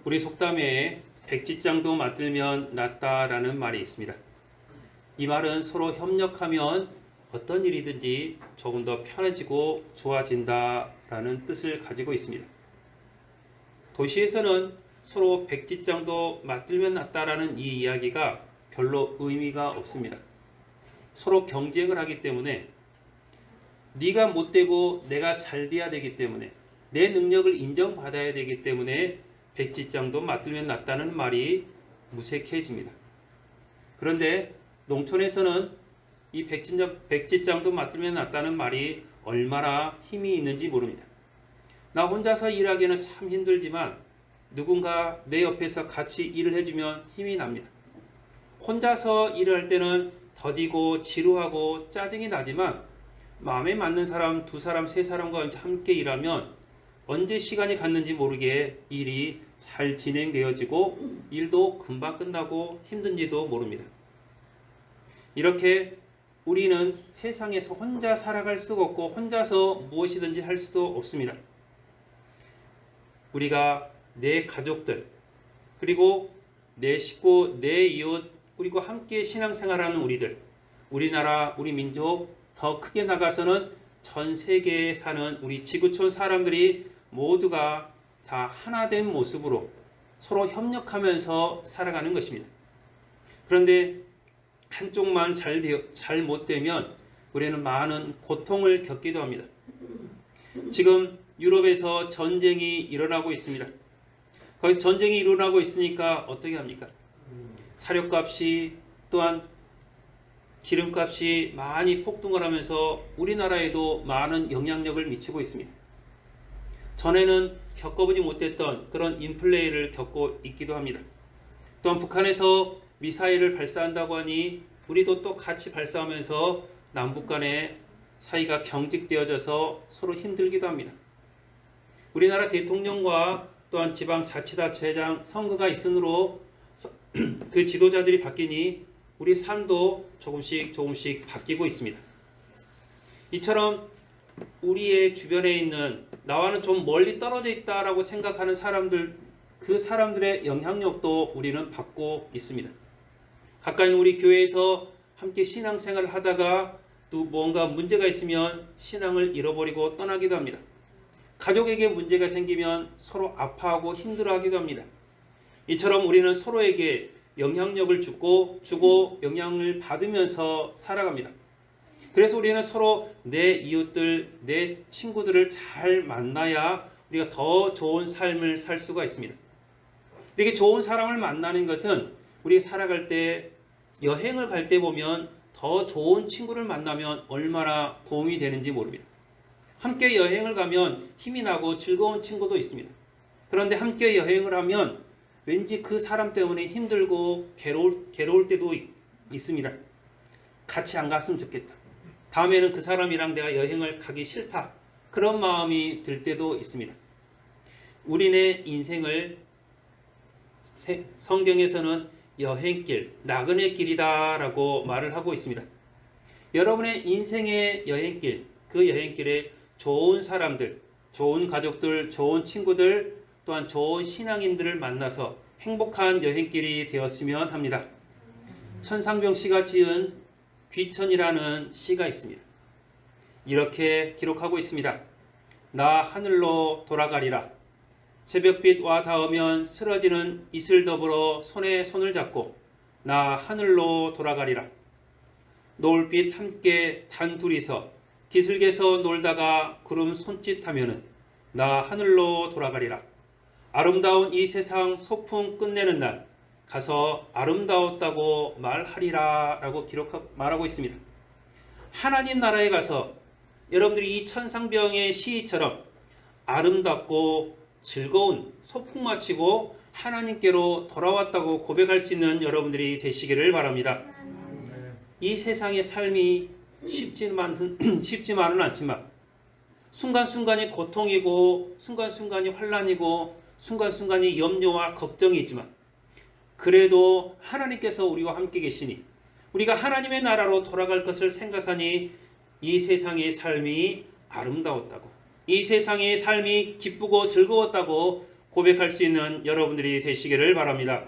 우리 속담에 백지장도 맞들면 낫다라는 말이 있습니다. 이 말은 서로 협력하면 어떤 일이든지 조금 더 편해지고 좋아진다라는 뜻을 가지고 있습니다. 도시에서는 서로 백지장도 맞들면 낫다라는 이 이야기가 별로 의미가 없습니다. 서로 경쟁을 하기 때문에 네가 못되고 내가 잘 돼야 되기 때문에 내 능력을 인정받아야 되기 때문에 백지장도 맞들면 낫다는 말이 무색해집니다. 그런데 농촌에서는 이 백지장도 맞들면 낫다는 말이 얼마나 힘이 있는지 모릅니다. 나 혼자서 일하기는 참 힘들지만 누군가 내 옆에서 같이 일을 해주면 힘이 납니다. 혼자서 일을 할 때는 더디고 지루하고 짜증이 나지만 마음에 맞는 사람, 두 사람, 세 사람과 함께 일하면 언제 시간이 갔는지 모르게 일이 잘 진행되어지고 일도 금방 끝나고 힘든지도 모릅니다. 이렇게 우리는 세상에서 혼자 살아갈 수가 없고 혼자서 무엇이든지 할 수도 없습니다. 우리가 내 가족들, 그리고 내 식구, 내 이웃, 그리고 함께 신앙생활하는 우리들, 우리나라, 우리 민족, 더 크게 나가서는 전 세계에 사는 우리 지구촌 사람들이 모두가 다 하나된 모습으로 서로 협력하면서 살아가는 것입니다. 그런데 한쪽만 잘 못되면 우리는 많은 고통을 겪기도 합니다. 지금 유럽에서 전쟁이 일어나고 있습니다. 거기서 전쟁이 일어나고 있으니까 어떻게 합니까? 사료값이 또한 기름값이 많이 폭등을 하면서 우리나라에도 많은 영향력을 미치고 있습니다. 전에는 겪어보지 못했던 그런 인플레를 겪고 있기도 합니다. 또한 북한에서 미사일을 발사한다고 하니 우리도 또 같이 발사하면서 남북 간의 사이가 경직되어져서 서로 힘들기도 합니다. 우리나라 대통령과 또한 지방자치단체장 선거가 있으므로 그 지도자들이 바뀌니 우리 삶도 조금씩 바뀌고 있습니다. 이처럼 우리의 주변에 있는 나와는 좀 멀리 떨어져 있다라고 생각하는 사람들, 그 사람들의 영향력도 우리는 받고 있습니다. 가까이 우리 교회에서 함께 신앙생활을 하다가 또 뭔가 문제가 있으면 신앙을 잃어버리고 떠나기도 합니다. 가족에게 문제가 생기면 서로 아파하고 힘들어하기도 합니다. 이처럼 우리는 서로에게 영향력을 주고 영향을 받으면서 살아갑니다. 그래서 우리는 서로 내 이웃들, 내 친구들을 잘 만나야 우리가 더 좋은 삶을 살 수가 있습니다. 이렇게 좋은 사람을 만나는 것은 우리가 살아갈 때 여행을 갈 때 보면 더 좋은 친구를 만나면 얼마나 도움이 되는지 모릅니다. 함께 여행을 가면 힘이 나고 즐거운 친구도 있습니다. 그런데 함께 여행을 하면 왠지 그 사람 때문에 힘들고 괴로울 때도 있습니다. 같이 안 갔으면 좋겠다. 다음에는 그 사람이랑 내가 여행을 가기 싫다. 그런 마음이 들 때도 있습니다. 우리네 인생을 성경에서는 여행길, 나그네 길이다라고 말을 하고 있습니다. 여러분의 인생의 여행길, 그 여행길에 좋은 사람들, 좋은 가족들, 좋은 친구들, 또한 좋은 신앙인들을 만나서 행복한 여행길이 되었으면 합니다. 천상병 씨가 지은 귀천이라는 시가 있습니다. 이렇게 기록하고 있습니다. 나 하늘로 돌아가리라. 새벽빛 와 닿으면 쓰러지는 이슬 더불어 손에 손을 잡고 나 하늘로 돌아가리라. 노을빛 함께 단둘이서 기슭에서 놀다가 구름 손짓하면은 나 하늘로 돌아가리라. 아름다운 이 세상 소풍 끝내는 날 가서 아름다웠다고 말하리라 라고 말하고 있습니다. 하나님 나라에 가서 여러분들이 이 천상병의 시처럼 아름답고 즐거운 소풍 마치고 하나님께로 돌아왔다고 고백할 수 있는 여러분들이 되시기를 바랍니다. 이 세상의 삶이 쉽지만은 않지만 순간순간이 고통이고 순간순간이 환난이고 순간순간이 염려와 걱정이 있지만 그래도 하나님께서 우리와 함께 계시니 우리가 하나님의 나라로 돌아갈 것을 생각하니 이 세상의 삶이 아름다웠다고 이 세상의 삶이 기쁘고 즐거웠다고 고백할 수 있는 여러분들이 되시기를 바랍니다.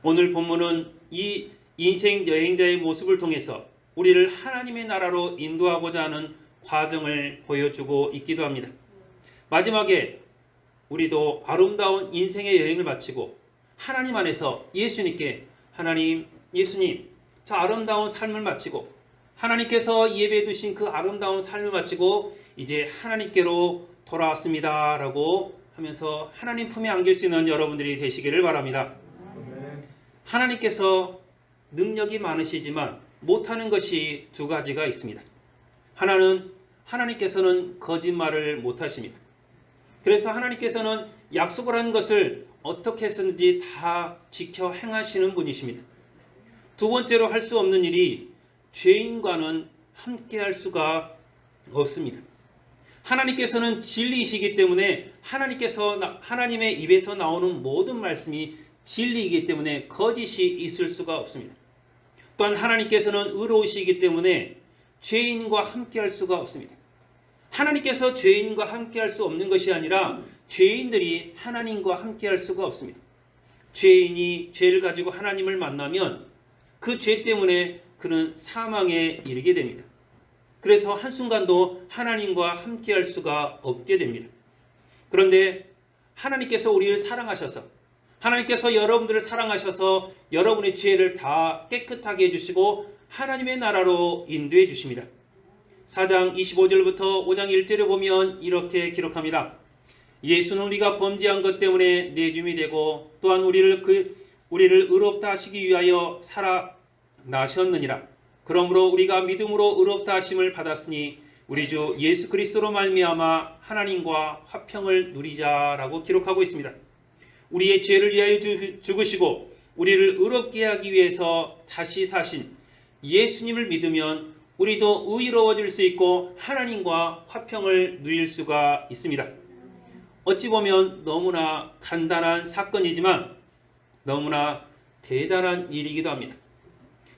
오늘 본문은 이 인생 여행자의 모습을 통해서 우리를 하나님의 나라로 인도하고자 하는 과정을 보여주고 있기도 합니다. 마지막에 우리도 아름다운 인생의 여행을 마치고 하나님 안에서 예수님께 하나님, 예수님, 저 아름다운 삶을 마치고 하나님께서 예배해 두신 그 아름다운 삶을 마치고 이제 하나님께로 돌아왔습니다 라고 하면서 하나님 품에 안길 수 있는 여러분들이 되시기를 바랍니다. 하나님께서 능력이 많으시지만 못하는 것이 두 가지가 있습니다. 하나는 하나님께서는 거짓말을 못하십니다. 그래서 하나님께서는 약속을 한 것을 어떻게 했었는지 다 지켜 행하시는 분이십니다. 두 번째로 할 수 없는 일이 죄인과는 함께 할 수가 없습니다. 하나님께서는 진리이시기 때문에 하나님의 입에서 나오는 모든 말씀이 진리이기 때문에 거짓이 있을 수가 없습니다. 또한 하나님께서는 의로우시기 때문에 죄인과 함께 할 수가 없습니다. 하나님께서 죄인과 함께 할 수 없는 것이 아니라 죄인들이 하나님과 함께 할 수가 없습니다. 죄인이 죄를 가지고 하나님을 만나면 그 죄 때문에 그는 사망에 이르게 됩니다. 그래서 한순간도 하나님과 함께 할 수가 없게 됩니다. 그런데 하나님께서 우리를 사랑하셔서 하나님께서 여러분들을 사랑하셔서 여러분의 죄를 다 깨끗하게 해주시고 하나님의 나라로 인도해 주십니다. 4장 25절부터 5장 1절에 보면 이렇게 기록합니다. 예수는 우리가 범죄한 것 때문에 내줌이 되고 또한 우리를 의롭다 하시기 위하여 살아 나셨느니라. 그러므로 우리가 믿음으로 의롭다 하심을 받았으니 우리 주 예수 그리스도로 말미암아 하나님과 화평을 누리자라고 기록하고 있습니다. 우리의 죄를 위하여 죽으시고 우리를 의롭게 하기 위해서 다시 사신 예수님을 믿으면 우리도 의로워질 수 있고 하나님과 화평을 누릴 수가 있습니다. 어찌 보면 너무나 간단한 사건이지만 너무나 대단한 일이기도 합니다.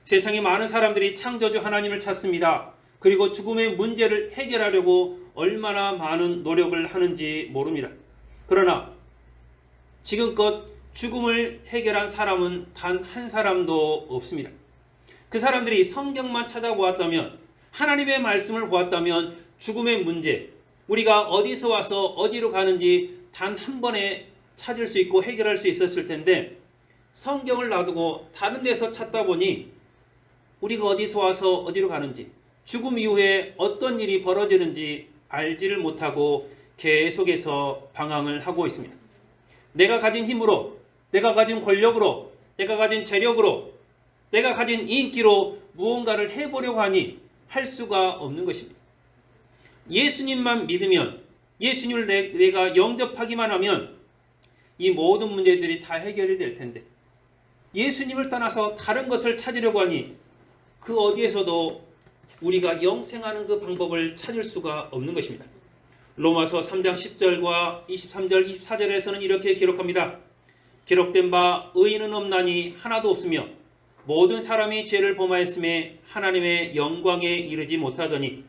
세상에 많은 사람들이 창조주 하나님을 찾습니다. 그리고 죽음의 문제를 해결하려고 얼마나 많은 노력을 하는지 모릅니다. 그러나 지금껏 죽음을 해결한 사람은 단 한 사람도 없습니다. 그 사람들이 성경만 찾아보았다면 하나님의 말씀을 보았다면 죽음의 문제, 우리가 어디서 와서 어디로 가는지 단 한 번에 찾을 수 있고 해결할 수 있었을 텐데 성경을 놔두고 다른 데서 찾다 보니 우리가 어디서 와서 어디로 가는지 죽음 이후에 어떤 일이 벌어지는지 알지를 못하고 계속해서 방황을 하고 있습니다. 내가 가진 힘으로, 내가 가진 권력으로, 내가 가진 재력으로, 내가 가진 인기로 무언가를 해보려고 하니 할 수가 없는 것입니다. 예수님만 믿으면, 예수님을 내가 영접하기만 하면 이 모든 문제들이 다 해결이 될 텐데 예수님을 떠나서 다른 것을 찾으려고 하니 그 어디에서도 우리가 영생하는 그 방법을 찾을 수가 없는 것입니다. 로마서 3장 10절과 23절, 24절에서는 이렇게 기록합니다. 기록된 바 의인은 없나니 하나도 없으며 모든 사람이 죄를 범하였음에 하나님의 영광에 이르지 못하더니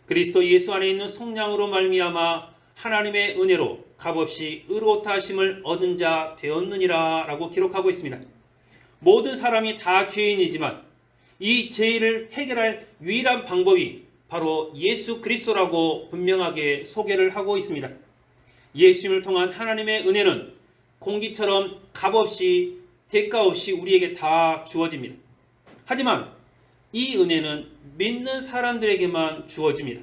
그리스도 예수 안에 있는 속량으로 말미암아 하나님의 은혜로 값없이 의롭다 하심을 얻은 자 되었느니라 라고 기록하고 있습니다. 모든 사람이 다 죄인이지만 이 죄를 해결할 유일한 방법이 바로 예수 그리스도라고 분명하게 소개를 하고 있습니다. 예수님을 통한 하나님의 은혜는 공기처럼 값없이 대가 없이 우리에게 다 주어집니다. 하지만 이 은혜는 믿는 사람들에게만 주어집니다.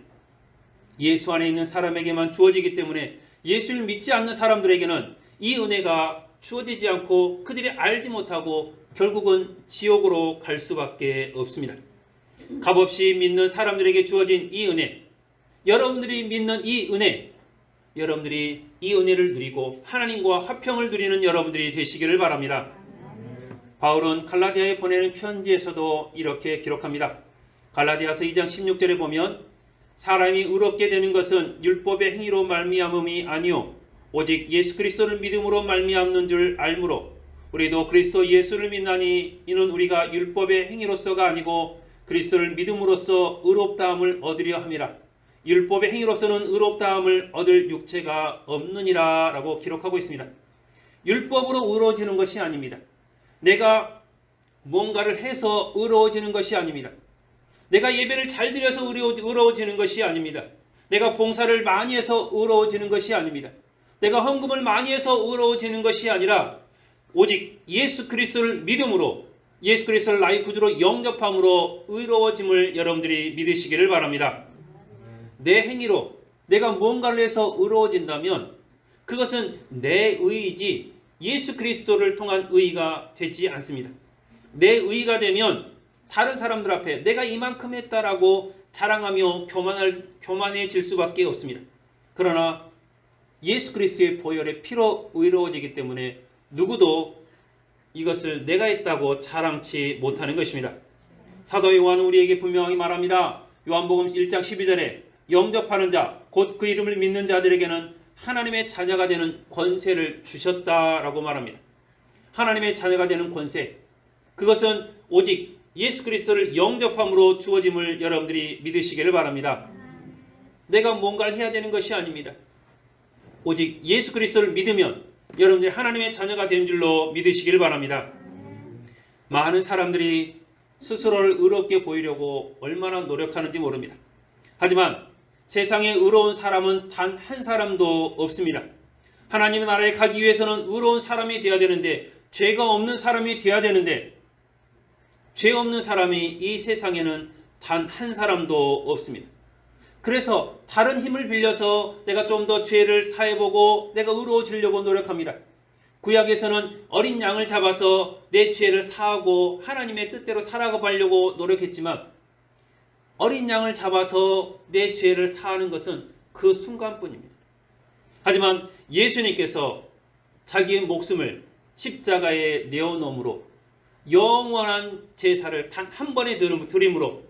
예수 안에 있는 사람에게만 주어지기 때문에 예수를 믿지 않는 사람들에게는 이 은혜가 주어지지 않고 그들이 알지 못하고 결국은 지옥으로 갈 수밖에 없습니다. 값없이 믿는 사람들에게 주어진 이 은혜, 여러분들이 믿는 이 은혜, 여러분들이 이 은혜를 누리고 하나님과 화평을 누리는 여러분들이 되시기를 바랍니다. 바울은 갈라디아에 보내는 편지에서도 이렇게 기록합니다. 갈라디아서 2장 16절에 보면 사람이 의롭게 되는 것은 율법의 행위로 말미암음이 아니요 오직 예수 그리스도를 믿음으로 말미암는 줄 알므로 우리도 그리스도 예수를 믿나니 이는 우리가 율법의 행위로서가 아니고 그리스도를 믿음으로써 의롭다함을 얻으려 함이라. 율법의 행위로서는 의롭다함을 얻을 육체가 없느니라 라고 기록하고 있습니다. 율법으로 의로워지는 것이 아닙니다. 내가 뭔가를 해서 의로워지는 것이 아닙니다. 내가 예배를 잘 드려서 의로워지는 것이 아닙니다. 내가 봉사를 많이 해서 의로워지는 것이 아닙니다. 내가 헌금을 많이 해서 의로워지는 것이 아니라 오직 예수 그리스도를 믿음으로, 예수 그리스도를 나의 구주로 영접함으로 의로워짐을 여러분들이 믿으시기를 바랍니다. 내 행위로 내가 뭔가를 해서 의로워진다면 그것은 내 의이지 예수 그리스도를 통한 의가 되지 않습니다. 내 의가 되면 다른 사람들 앞에 내가 이만큼 했다라고 자랑하며 교만해질 수밖에 없습니다. 그러나 예수 그리스도의 보혈의 피로 의로워지기 때문에 누구도 이것을 내가 했다고 자랑치 못하는 것입니다. 사도 요한은 우리에게 분명하게 말합니다. 요한복음 1장 12절에 영접하는 자, 곧 그 이름을 믿는 자들에게는 하나님의 자녀가 되는 권세를 주셨다라고 말합니다. 하나님의 자녀가 되는 권세, 그것은 오직 예수 그리스도를 영접함으로 주어짐을 여러분들이 믿으시기를 바랍니다. 내가 뭔가를 해야 되는 것이 아닙니다. 오직 예수 그리스도를 믿으면 여러분들이 하나님의 자녀가 된 줄로 믿으시길 바랍니다. 많은 사람들이 스스로를 의롭게 보이려고 얼마나 노력하는지 모릅니다. 하지만 세상에 의로운 사람은 단 한 사람도 없습니다. 하나님의 나라에 가기 위해서는 의로운 사람이 되어야 되는데, 죄가 없는 사람이 되어야 되는데, 죄 없는 사람이 이 세상에는 단 한 사람도 없습니다. 그래서 다른 힘을 빌려서 내가 좀 더 죄를 사해보고 내가 의로워지려고 노력합니다. 구약에서는 어린 양을 잡아서 내 죄를 사하고 하나님의 뜻대로 살아가려고 노력했지만, 어린 양을 잡아서 내 죄를 사하는 것은 그 순간뿐입니다. 하지만 예수님께서 자기의 목숨을 십자가에 내어놓음으로 영원한 제사를 단 한 번에 드림으로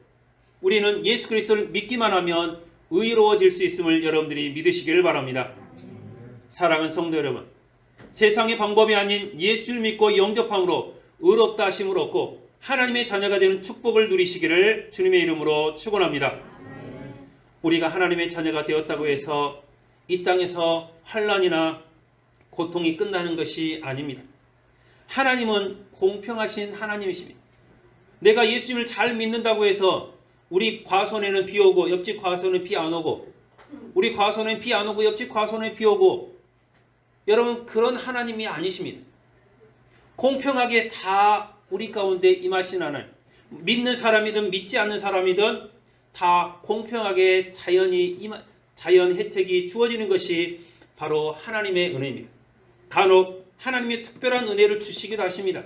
우리는 예수 그리스도를 믿기만 하면 의로워질 수 있음을 여러분들이 믿으시기를 바랍니다. 사랑하는 성도 여러분, 세상의 방법이 아닌 예수를 믿고 영접함으로 의롭다 하심을 얻고 하나님의 자녀가 되는 축복을 누리시기를 주님의 이름으로 축원합니다. 우리가 하나님의 자녀가 되었다고 해서 이 땅에서 환난이나 고통이 끝나는 것이 아닙니다. 하나님은 공평하신 하나님이십니다. 내가 예수님을 잘 믿는다고 해서 우리 과손에는 비 오고 옆집 과손에 비 안 오고, 우리 과손에 비 안 오고 옆집 과손에 비 오고, 여러분, 그런 하나님이 아니십니다. 공평하게 다 우리 가운데 임하신 하나님, 믿는 사람이든 믿지 않는 사람이든 다 공평하게 자연 혜택이 주어지는 것이 바로 하나님의 은혜입니다. 간혹 하나님이 특별한 은혜를 주시기도 하십니다.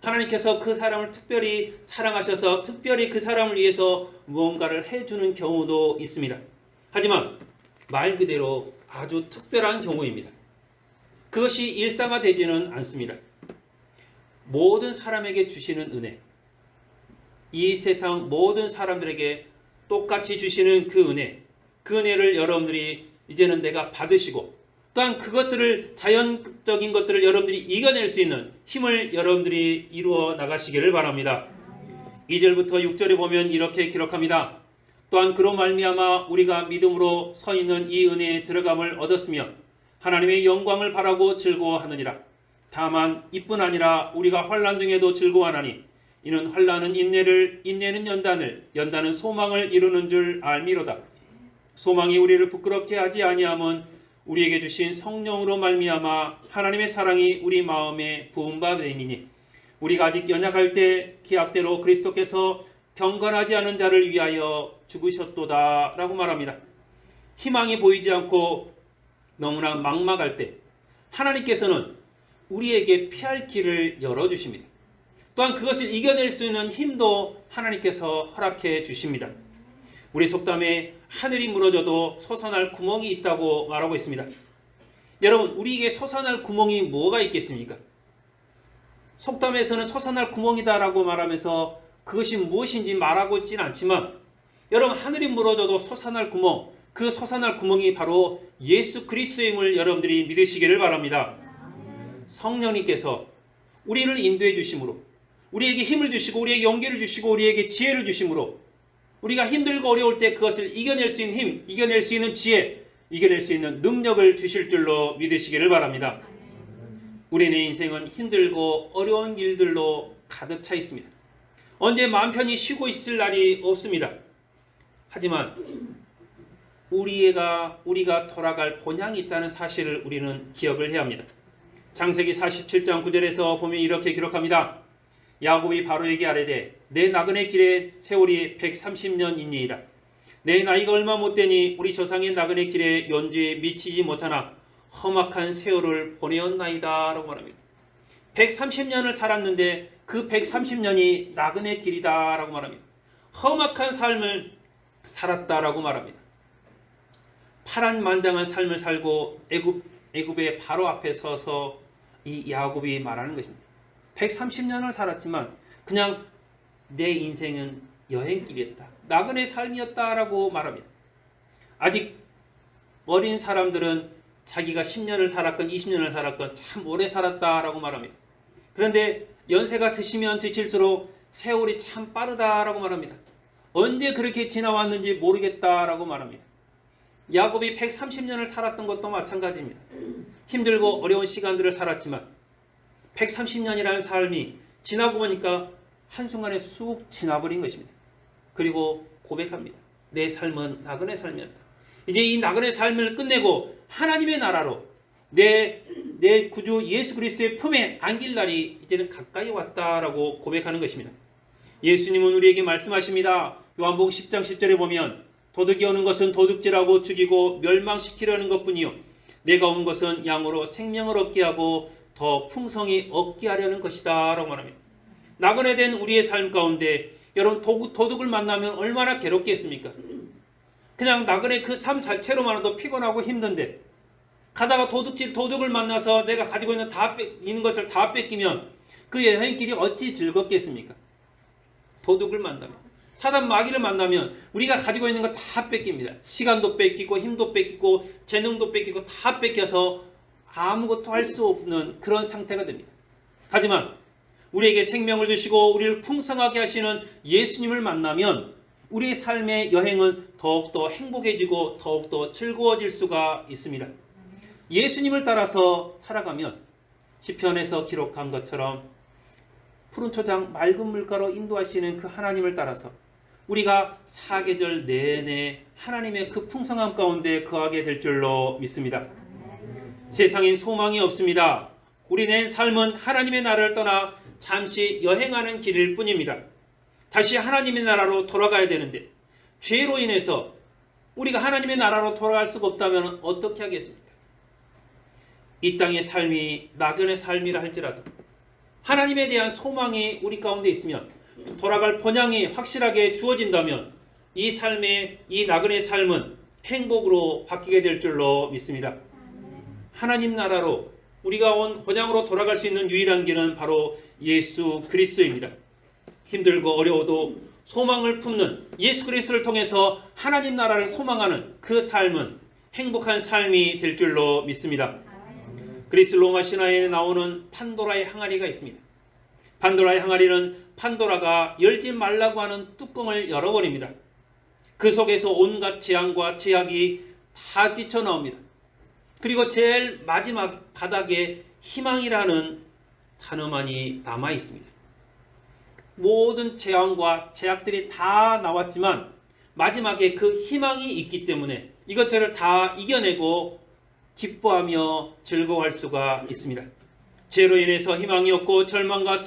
하나님께서 그 사람을 특별히 사랑하셔서 특별히 그 사람을 위해서 무언가를 해주는 경우도 있습니다. 하지만 말 그대로 아주 특별한 경우입니다. 그것이 일상화되지는 않습니다. 모든 사람에게 주시는 은혜, 이 세상 모든 사람들에게 똑같이 주시는 그 은혜를 여러분들이 이제는 내가 받으시고, 또한 그것들을, 자연적인 것들을 여러분들이 이겨낼 수 있는 힘을 여러분들이 이루어 나가시기를 바랍니다. 2절부터 6절에 보면 이렇게 기록합니다. 또한 그로 말미암아 우리가 믿음으로 서 있는 이 은혜에 들어감을 얻었으며 하나님의 영광을 바라고 즐거워하느니라. 다만 이뿐 아니라 우리가 환난 중에도 즐거워하나니 이는 환난은 인내를, 인내는 연단을, 연단은 소망을 이루는 줄 알미로다. 소망이 우리를 부끄럽게 하지 아니함은 우리에게 주신 성령으로 말미암아 하나님의 사랑이 우리 마음에 부은 바 됨이니, 우리가 아직 연약할 때 기약대로 그리스도께서 경건하지 않은 자를 위하여 죽으셨도다 라고 말합니다. 희망이 보이지 않고 너무나 막막할 때 하나님께서는 우리에게 피할 길을 열어주십니다. 또한 그것을 이겨낼 수 있는 힘도 하나님께서 허락해 주십니다. 우리 속담에 하늘이 무너져도 솟아날 구멍이 있다고 말하고 있습니다. 여러분, 우리에게 솟아날 구멍이 뭐가 있겠습니까? 속담에서는 솟아날 구멍이다라고 말하면서 그것이 무엇인지 말하고 있지는 않지만, 여러분, 하늘이 무너져도 솟아날 구멍, 그 솟아날 구멍이 바로 예수 그리스도임을 여러분들이 믿으시기를 바랍니다. 성령님께서 우리를 인도해 주심으로, 우리에게 힘을 주시고 우리에게 용기를 주시고 우리에게 지혜를 주심으로 우리가 힘들고 어려울 때 그것을 이겨낼 수 있는 힘, 이겨낼 수 있는 지혜, 이겨낼 수 있는 능력을 주실 줄로 믿으시기를 바랍니다. 우리의 인생은 힘들고 어려운 일들로 가득 차 있습니다. 언제 마음 편히 쉬고 있을 날이 없습니다. 하지만 우리가 돌아갈 본향이 있다는 사실을 우리는 기억을 해야 합니다. 창세기 47장 9절에서 보면 이렇게 기록합니다. 야곱이 바로에게 아뢰되 내 나그네 길의 세월이 130년이니이다. 내 나이가 얼마 못되니 우리 조상의 나그네 길에 연주에 미치지 못하나 험악한 세월을 보내었나이다 라고 말합니다. 130년을 살았는데 그 130년이 나그네 길이다 라고 말합니다. 험악한 삶을 살았다라고 말합니다. 파란만장한 삶을 살고 애굽의 바로 앞에 서서 이 야곱이 말하는 것입니다. 130년을 살았지만 그냥 내 인생은 여행길이었다. 나그네 삶이었다라고 말합니다. 아직 어린 사람들은 자기가 10년을 살았건 20년을 살았건 참 오래 살았다라고 말합니다. 그런데 연세가 드시면 드실수록 세월이 참 빠르다라고 말합니다. 언제 그렇게 지나왔는지 모르겠다라고 말합니다. 야곱이 130년을 살았던 것도 마찬가지입니다. 힘들고 어려운 시간들을 살았지만 130년이라는 삶이 지나고 보니까 한순간에 쑥 지나버린 것입니다. 그리고 고백합니다. 내 삶은 나그네 삶이었다. 이제 이 나그네 삶을 끝내고 하나님의 나라로 내 구주 예수 그리스도의 품에 안길 날이 이제는 가까이 왔다라고 고백하는 것입니다. 예수님은 우리에게 말씀하십니다. 요한복음 10장 10절에 보면 도둑이 오는 것은 도둑질하고 죽이고 멸망시키려는 것뿐이요 내가 온 것은 양으로 생명을 얻게 하고 더 풍성히 얻게 하려는 것이다 라고 말합니다. 나그네 된 우리의 삶 가운데 여러분 도둑을 만나면 얼마나 괴롭겠습니까? 그냥 나그네 그 삶 자체로만도 피곤하고 힘든데 가다가 도둑을 만나서 내가 가지고 있는 것을 다 뺏기면 그 여행길이 어찌 즐겁겠습니까? 도둑을 만나면 사단 마귀를 만나면 우리가 가지고 있는 거 다 뺏깁니다. 시간도 뺏기고 힘도 뺏기고 재능도 뺏기고 다 뺏겨서 아무것도 할 수 없는 그런 상태가 됩니다. 하지만 우리에게 생명을 주시고 우리를 풍성하게 하시는 예수님을 만나면 우리의 삶의 여행은 더욱더 행복해지고 더욱더 즐거워질 수가 있습니다. 예수님을 따라서 살아가면 시편에서 기록한 것처럼 푸른 초장 맑은 물가로 인도하시는 그 하나님을 따라서 우리가 사계절 내내 하나님의 그 풍성함 가운데 거하게 될 줄로 믿습니다. 세상엔 소망이 없습니다. 우리의 삶은 하나님의 나라를 떠나 잠시 여행하는 길일 뿐입니다. 다시 하나님의 나라로 돌아가야 되는데 죄로 인해서 우리가 하나님의 나라로 돌아갈 수가 없다면 어떻게 하겠습니까? 이 땅의 삶이 낙연의 삶이라 할지라도 하나님에 대한 소망이 우리 가운데 있으면 돌아갈 본향이 확실하게 주어진다면 이 삶의 이 나그네 삶은 행복으로 바뀌게 될 줄로 믿습니다. 하나님 나라로 우리가 온 본향으로 돌아갈 수 있는 유일한 길은 바로 예수 그리스도입니다. 힘들고 어려워도 소망을 품는 예수 그리스도를 통해서 하나님 나라를 소망하는 그 삶은 행복한 삶이 될 줄로 믿습니다. 그리스 로마 신화에 나오는 판도라의 항아리가 있습니다. 판도라의 항아리는 판도라가 열지 말라고 하는 뚜껑을 열어버립니다. 그 속에서 온갖 재앙과 제약이 다 뛰쳐나옵니다. 그리고 제일 마지막 바닥에 희망이라는 단어만이 남아 있습니다. 모든 재앙과 제약들이 다 나왔지만 마지막에 그 희망이 있기 때문에 이것들을 다 이겨내고 기뻐하며 즐거워할 수가 있습니다. 죄로 인해서 희망이 없고 절망과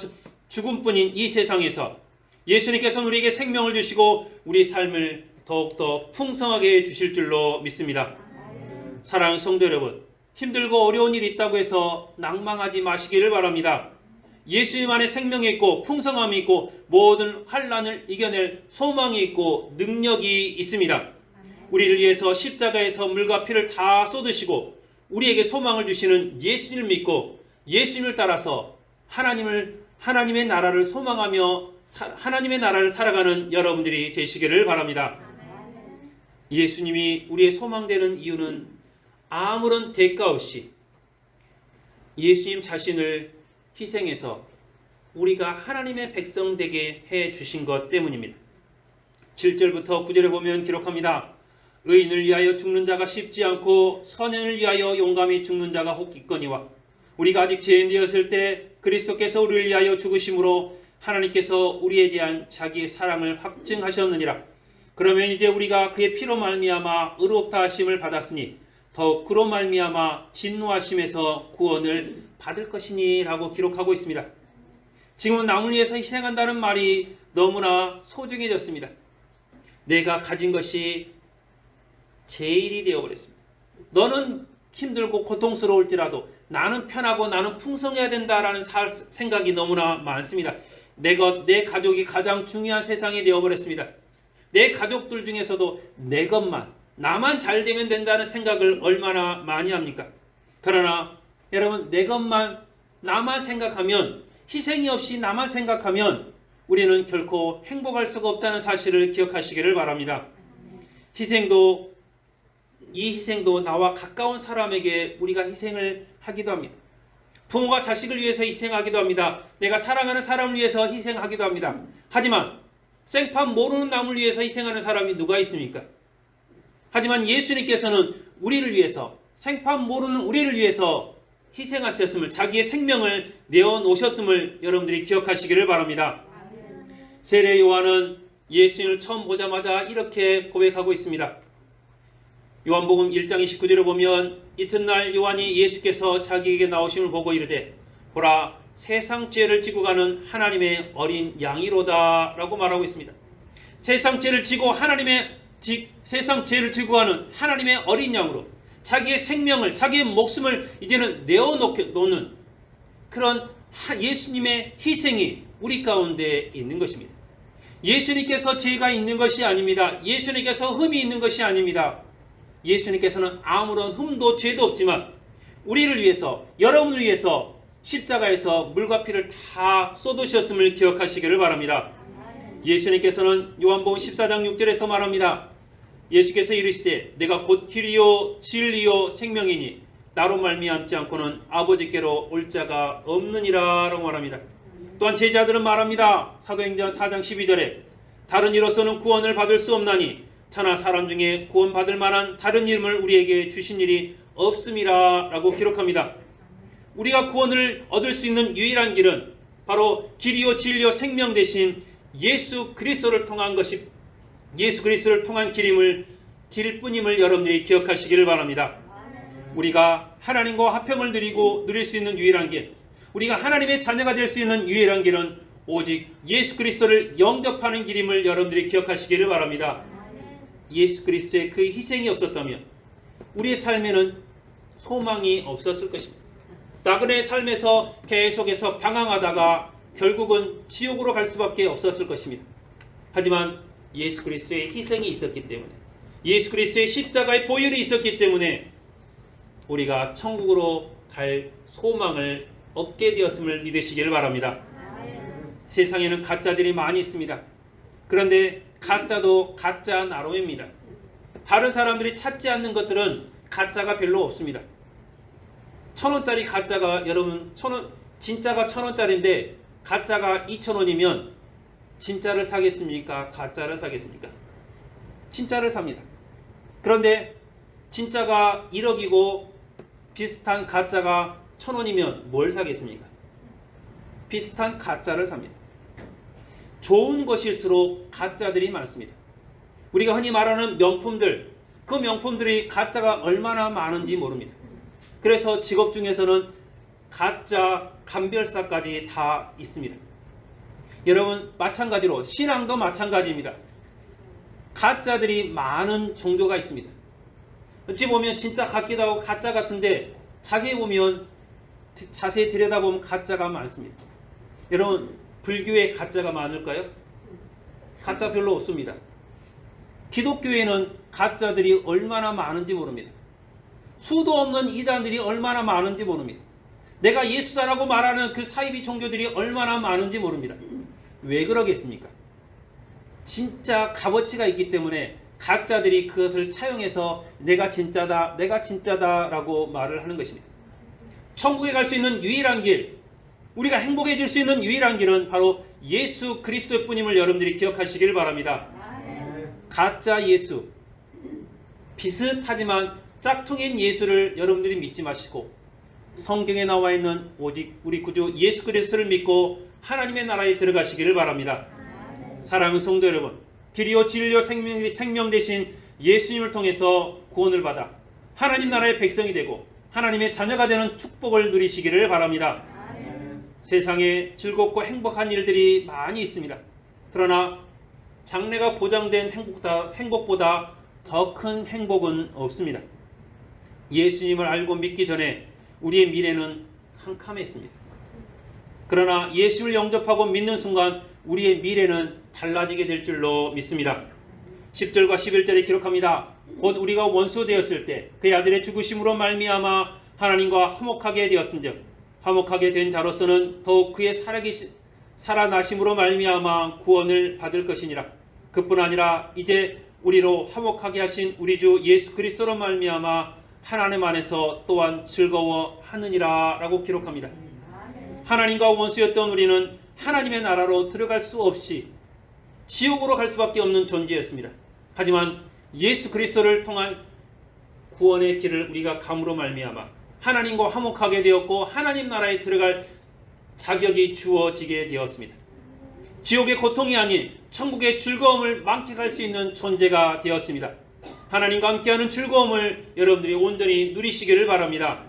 죽음뿐인 이 세상에서 예수님께서는 우리에게 생명을 주시고 우리 삶을 더욱더 풍성하게 해주실 줄로 믿습니다. 사랑하는 성도 여러분, 힘들고 어려운 일이 있다고 해서 낭망하지 마시기를 바랍니다. 예수님 안에 생명이 있고 풍성함이 있고 모든 환난을 이겨낼 소망이 있고 능력이 있습니다. 우리를 위해서 십자가에서 물과 피를 다 쏟으시고 우리에게 소망을 주시는 예수님을 믿고 예수님을 따라서 하나님의 나라를 소망하며 하나님의 나라를 살아가는 여러분들이 되시기를 바랍니다. 예수님이 우리의 소망되는 이유는 아무런 대가 없이 예수님 자신을 희생해서 우리가 하나님의 백성 되게 해 주신 것 때문입니다. 7절부터 9절에 보면 기록합니다. 의인을 위하여 죽는 자가 쉽지 않고 선인을 위하여 용감히 죽는 자가 혹 있거니와 우리가 아직 죄인 되었을 때 그리스도께서 우리를 위하여 죽으심으로 하나님께서 우리에 대한 자기의 사랑을 확증하셨느니라. 그러면 이제 우리가 그의 피로 말미암아 의롭다 하심을 받았으니 더욱 그로 말미암아 진노하심에서 구원을 받을 것이니 라고 기록하고 있습니다. 지금은 남을 위해서 희생한다는 말이 너무나 소중해졌습니다. 내가 가진 것이 제일이 되어버렸습니다. 너는 힘들고 고통스러울지라도 나는 편하고 나는 풍성해야 된다라는 생각이 너무나 많습니다. 내 가족이 가장 중요한 세상이 되어버렸습니다. 내 가족들 중에서도 내 것만, 나만 잘 되면 된다는 생각을 얼마나 많이 합니까? 그러나 여러분, 내 것만, 나만 생각하면, 희생이 없이 나만 생각하면 우리는 결코 행복할 수가 없다는 사실을 기억하시기를 바랍니다. 이 희생도 나와 가까운 사람에게 우리가 희생을 하기도 합니다. 부모가 자식을 위해서 희생하기도 합니다. 내가 사랑하는 사람을 위해서 희생하기도 합니다. 하지만 생판 모르는 남을 위해서 희생하는 사람이 누가 있습니까? 하지만 예수님께서는 우리를 위해서, 생판 모르는 우리를 위해서 희생하셨음을, 자기의 생명을 내어놓으셨음을 여러분들이 기억하시기를 바랍니다. 세례 요한은 예수님을 처음 보자마자 이렇게 고백하고 있습니다. 요한복음 1장 29절에 보면 이튿날 요한이 예수께서 자기에게 나오심을 보고 이르되 보라, 세상 죄를 지고 가는 하나님의 어린 양이로다 라고 말하고 있습니다. 세상 죄를 지고 세상 죄를 지고 가는 하나님의 어린 양으로 자기의 생명을, 자기의 목숨을 이제는 내어놓는 그런 예수님의 희생이 우리 가운데 있는 것입니다. 예수님께서 죄가 있는 것이 아닙니다. 예수님께서 흠이 있는 것이 아닙니다. 예수님께서는 아무런 흠도 죄도 없지만 우리를 위해서, 여러분을 위해서 십자가에서 물과 피를 다 쏟으셨음을 기억하시기를 바랍니다. 예수님께서는 요한복음 14장 6절에서 말합니다. 예수께서 이르시되 내가 곧 길이요 진리요 생명이니 나로 말미암지 않고는 아버지께로 올 자가 없느니라 라고 말합니다. 또한 제자들은 말합니다. 사도행전 4장 12절에 다른 이로서는 구원을 받을 수 없나니 천하 사람 중에 구원받을 만한 다른 이름을 우리에게 주신 일이 없음이라 라고 기록합니다. 우리가 구원을 얻을 수 있는 유일한 길은 바로 길이요 진리요 생명 대신 예수 그리스도를 통한 것이, 예수 그리스도를 통한 길뿐임을 여러분들이 기억하시기를 바랍니다. 우리가 하나님과 화평을 누리고 누릴 수 있는 유일한 길, 우리가 하나님의 자녀가 될 수 있는 유일한 길은 오직 예수 그리스도를 영접하는 길임을 여러분들이 기억하시기를 바랍니다. 예수 그리스도의 그 희생이 없었다면 우리의 삶에는 소망이 없었을 것입니다. 나그네의 삶에서 계속해서 방황하다가 결국은 지옥으로 갈 수밖에 없었을 것입니다. 하지만 예수 그리스도의 희생이 있었기 때문에, 예수 그리스도의 십자가의 보혈이 있었기 때문에 우리가 천국으로 갈 소망을 얻게 되었음을 믿으시기를 바랍니다. 세상에는 가짜들이 많이 있습니다. 그런데 가짜도 가짜 나름입니다. 다른 사람들이 찾지 않는 것들은 가짜가 별로 없습니다. 1,000원짜리 가짜가, 여러분, 진짜가 1,000원짜리인데 가짜가 2,000원이면 진짜를 사겠습니까? 가짜를 사겠습니까? 진짜를 삽니다. 그런데 진짜가 1억이고 비슷한 가짜가 1,000원이면 뭘 사겠습니까? 비슷한 가짜를 삽니다. 좋은 것일수록 가짜들이 많습니다. 우리가 흔히 말하는 명품들, 그 명품들이 가짜가 얼마나 많은지 모릅니다. 그래서 직업 중에서는 가짜 감별사까지 다 있습니다. 여러분, 마찬가지로 신앙도 마찬가지입니다. 가짜들이 많은 종교가 있습니다. 어찌 보면 진짜 같기도 하고 가짜 같은데 자세히 들여다보면 가짜가 많습니다. 여러분, 불교에 가짜가 많을까요? 가짜 별로 없습니다. 기독교에는 가짜들이 얼마나 많은지 모릅니다. 수도 없는 이단들이 얼마나 많은지 모릅니다. 내가 예수다라고 말하는 그 사이비 종교들이 얼마나 많은지 모릅니다. 왜 그러겠습니까? 진짜 값어치가 있기 때문에 가짜들이 그것을 차용해서 내가 진짜다 라고 말을 하는 것입니다. 천국에 갈 수 있는 유일한 길, 우리가 행복해질 수 있는 유일한 길은 바로 예수 그리스도뿐임을 여러분들이 기억하시길 바랍니다. 가짜 예수, 비슷하지만 짝퉁인 예수를 여러분들이 믿지 마시고 성경에 나와 있는 오직 우리 구주 예수 그리스도를 믿고 하나님의 나라에 들어가시기를 바랍니다. 사랑하는 성도 여러분, 길이요 진리요 생명 되신 예수님을 통해서 구원을 받아 하나님 나라의 백성이 되고 하나님의 자녀가 되는 축복을 누리시기를 바랍니다. 세상에 즐겁고 행복한 일들이 많이 있습니다. 그러나 장래가 보장된 행복보다 더 큰 행복은 없습니다. 예수님을 알고 믿기 전에 우리의 미래는 캄캄했습니다. 그러나 예수를 영접하고 믿는 순간 우리의 미래는 달라지게 될 줄로 믿습니다. 10절과 11절에 기록합니다. 곧 우리가 원수 되었을 때 그의 아들의 죽으심으로 말미암아 하나님과 화목하게 되었은즉 화목하게 된 자로서는 더욱 그의 살아나심으로 말미암아 구원을 받을 것이니라. 그뿐 아니라 이제 우리로 화목하게 하신 우리 주 예수 그리스도로 말미암아 하나님 안에서 또한 즐거워하느니라 라고 기록합니다. 하나님과 원수였던 우리는 하나님의 나라로 들어갈 수 없이 지옥으로 갈 수밖에 없는 존재였습니다. 하지만 예수 그리스도를 통한 구원의 길을 우리가 감으로 말미암아 하나님과 화목하게 되었고 하나님 나라에 들어갈 자격이 주어지게 되었습니다. 지옥의 고통이 아닌 천국의 즐거움을 만끽할 수 있는 존재가 되었습니다. 하나님과 함께하는 즐거움을 여러분들이 온전히 누리시기를 바랍니다.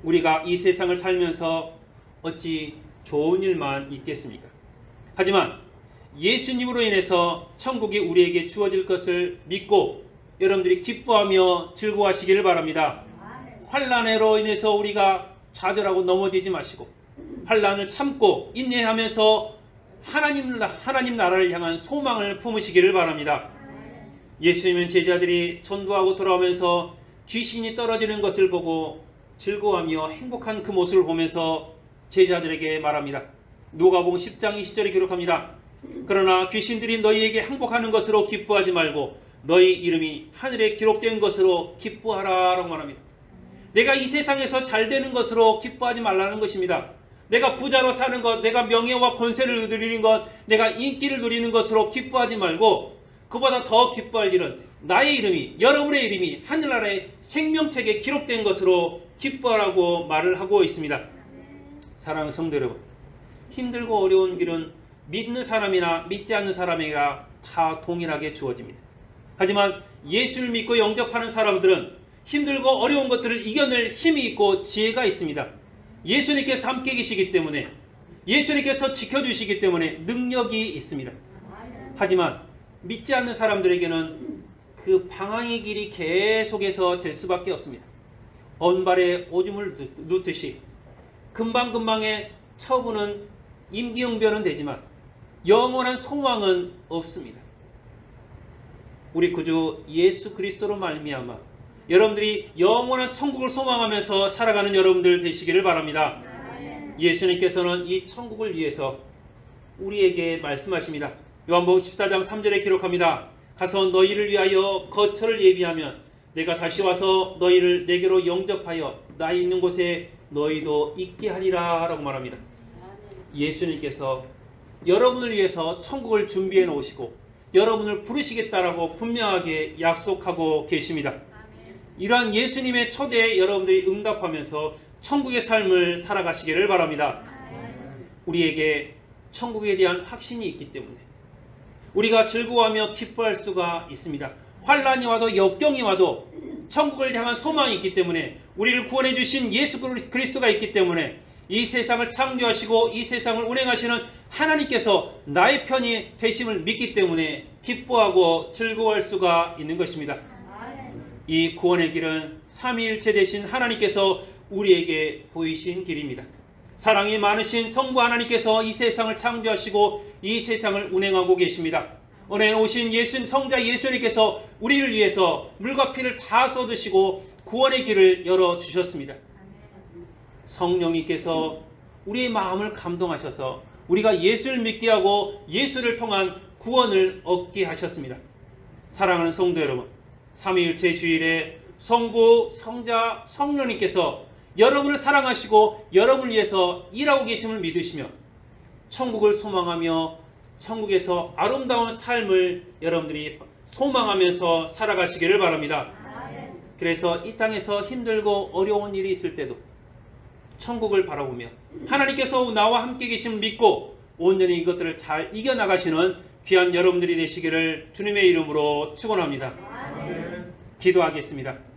우리가 이 세상을 살면서 어찌 좋은 일만 있겠습니까? 하지만 예수님으로 인해서 천국이 우리에게 주어질 것을 믿고 여러분들이 기뻐하며 즐거워하시기를 바랍니다. 환난으로 인해서 우리가 좌절하고 넘어지지 마시고 환난을 참고 인내하면서 하나님 나라를 향한 소망을 품으시기를 바랍니다. 예수님은 제자들이 전도하고 돌아오면서 귀신이 떨어지는 것을 보고 즐거워하며 행복한 그 모습을 보면서 제자들에게 말합니다. 누가복음 10장 20절에 기록합니다. 그러나 귀신들이 너희에게 항복하는 것으로 기뻐하지 말고 너희 이름이 하늘에 기록된 것으로 기뻐하라 라고 말합니다. 내가 이 세상에서 잘 되는 것으로 기뻐하지 말라는 것입니다. 내가 부자로 사는 것, 내가 명예와 권세를 누리는 것, 내가 인기를 누리는 것으로 기뻐하지 말고 그보다 더 기뻐할 일은 나의 이름이, 여러분의 이름이 하늘나라의 생명책에 기록된 것으로 기뻐하라고 말을 하고 있습니다. 사랑하는 성도 여러분, 힘들고 어려운 길은 믿는 사람이나 믿지 않는 사람에게 다 동일하게 주어집니다. 하지만 예수를 믿고 영접하는 사람들은 힘들고 어려운 것들을 이겨낼 힘이 있고 지혜가 있습니다. 예수님께서 함께 계시기 때문에, 예수님께서 지켜주시기 때문에 능력이 있습니다. 하지만 믿지 않는 사람들에게는 그 방황의 길이 계속해서 될 수밖에 없습니다. 언발에 오줌을 누듯이 금방금방의 처분은 임기응변은 되지만 영원한 소망은 없습니다. 우리 구주 예수 그리스도로 말미암아 여러분들이 영원한 천국을 소망하면서 살아가는 여러분들 되시기를 바랍니다. 예수님께서는 이 천국을 위해서 우리에게 말씀하십니다. 요한복음 14장 3절에 기록합니다. 가서 너희를 위하여 거처를 예비하면 내가 다시 와서 너희를 내게로 영접하여 나 있는 곳에 너희도 있게 하리라 라고 말합니다. 예수님께서 여러분을 위해서 천국을 준비해 놓으시고 여러분을 부르시겠다라고 분명하게 약속하고 계십니다. 이러한 예수님의 초대에 여러분들이 응답하면서 천국의 삶을 살아가시기를 바랍니다. 우리에게 천국에 대한 확신이 있기 때문에 우리가 즐거워하며 기뻐할 수가 있습니다. 환난이 와도 역경이 와도 천국을 향한 소망이 있기 때문에 우리를 구원해 주신 예수 그리스도가 있기 때문에 이 세상을 창조하시고 이 세상을 운행하시는 하나님께서 나의 편이 되심을 믿기 때문에 기뻐하고 즐거워할 수가 있는 것입니다. 이 구원의 길은 삼위일체 되신 하나님께서 우리에게 보이신 길입니다. 사랑이 많으신 성부 하나님께서 이 세상을 창조하시고 이 세상을 운행하고 계십니다. 오늘 오신 성자 예수님께서 우리를 위해서 물과 피를 다 쏟으시고 구원의 길을 열어주셨습니다. 성령님께서 우리의 마음을 감동하셔서 우리가 예수를 믿게 하고 예수를 통한 구원을 얻게 하셨습니다. 사랑하는 성도 여러분, 삼위일체 주일에 성부, 성자, 성령님께서 여러분을 사랑하시고 여러분을 위해서 일하고 계심을 믿으시며 천국을 소망하며 천국에서 아름다운 삶을 여러분들이 소망하면서 살아가시기를 바랍니다. 그래서 이 땅에서 힘들고 어려운 일이 있을 때도 천국을 바라보며 하나님께서 나와 함께 계심을 믿고 온전히 이것들을 잘 이겨나가시는 귀한 여러분들이 되시기를 주님의 이름으로 축원합니다. 기도하겠습니다.